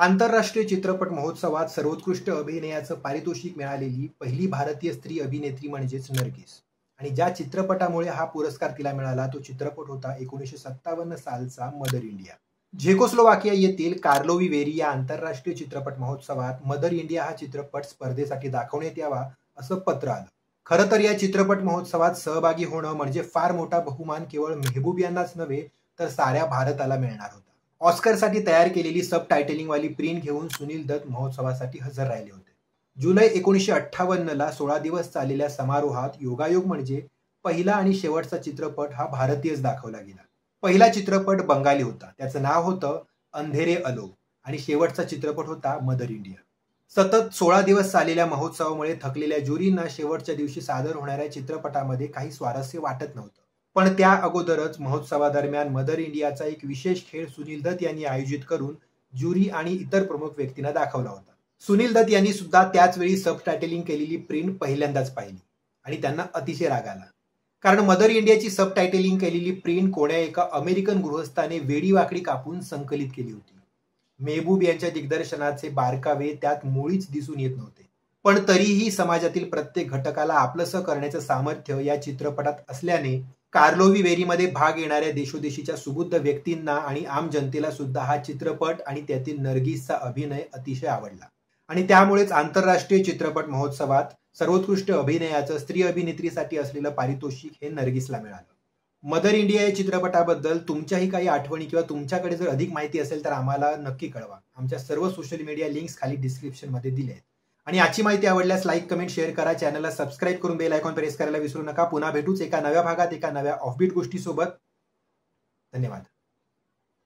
आंतरराष्ट्रीय चित्रपट महोत्सवात सर्वोत्कृष्ट अभिनयाचं पारितोषिक मिळालेली पहिली भारतीय स्त्री अभिनेत्री म्हणजेच नर्गिस. आणि ज्या चित्रपटामुळे हा पुरस्कार तिला मिळाला तो चित्रपट होता 1957 सालचा मदर इंडिया. झेकोस्लोवाकिया येथील कार्लोवी वेरी या आंतरराष्ट्रीय चित्रपट महोत्सवात मदर इंडिया हा चित्रपट स्पर्धेसाठी दाखवण्यात यावा असं पत्र आलं. खरं तर या चित्रपट महोत्सवात सहभागी होणं म्हणजे फार मोठा बहुमान केवळ मेहबूब यांनाच नव्हे तर साऱ्या भारताला मिळणार होता. ऑस्करसाठी तयार केलेली सब टायटलिंग वाली प्रिंट घेऊन सुनील दत्त महोत्सवासाठी हजर राहिले होते. जुलै 1958ला 16 दिवस चाललेल्या समारोहात योगायोग म्हणजे पहिला आणि शेवटचा चित्रपट हा भारतीयच दाखवला गेला. पहिला चित्रपट बंगाली होता, त्याचं नाव होतं अंधेरे अलो आणि शेवटचा चित्रपट होता मदर इंडिया. सतत 16 दिवस चाललेल्या महोत्सवामुळे थकलेल्या ज्युरींना शेवटच्या दिवशी सादर होणाऱ्या चित्रपटामध्ये काही स्वारस्य वाटत नव्हतं. पण त्या अगोदरच महोत्सवादरम्यान मदर इंडियाचा एक विशेष खेळ सुनील दत्त यांनी आयोजित करून ज्युरी आणि इतर प्रमुख व्यक्तींना दाखवला होता. सुनील दत्त यांनी सुद्धा त्याच वेळी सब टायटलिंग केलेली प्रिंट पहिल्यांदाच पाहिली आणि त्यांना अतिशय राग आला. कारण मदर इंडियाची सब टायटलिंग केलेली प्रिंट कोण्या एका अमेरिकन गृहस्थाने वेडीवाकडी कापून संकलित केली होती. मेहबूब यांच्या दिग्दर्शनाचे बारकावे त्यात मुळीच दिसून येत नव्हते. पण तरीही समाजातील प्रत्येक घटकाला आपलंसं करण्याचं सामर्थ्य या चित्रपटात असल्याने कार्लोवी वेरीमध्ये भाग येणाऱ्या देशोदेशीच्या सुबुद्ध व्यक्तींना आणि आम जनतेला सुद्धा हा चित्रपट आणि त्यातील नर्गिसचा अभिनय अतिशय आवडला. आणि त्यामुळेच आंतरराष्ट्रीय चित्रपट महोत्सवात सर्वोत्कृष्ट अभिनयाचं स्त्री अभिनेत्रीसाठी असलेलं पारितोषिक हे नर्गिसला मिळालं. मदर इंडिया या चित्रपटाबद्दल तुमच्याही काही आठवणी किंवा तुमच्याकडे जर अधिक माहिती असेल तर आम्हाला नक्की कळवा. आमच्या सर्व सोशल मीडिया लिंक्स खाली डिस्क्रिप्शनमध्ये दिले आहेत. आणि आजची माहिती आवडल्यास लाईक, कमेंट, शेअर करा. चॅनलला सबस्क्राईब करून बेल आयकॉन प्रेस करायला विसरू नका. पुन्हा भेटूच एका नव्या भागात एका नव्या ऑफबीट गोष्टीसोबत. धन्यवाद.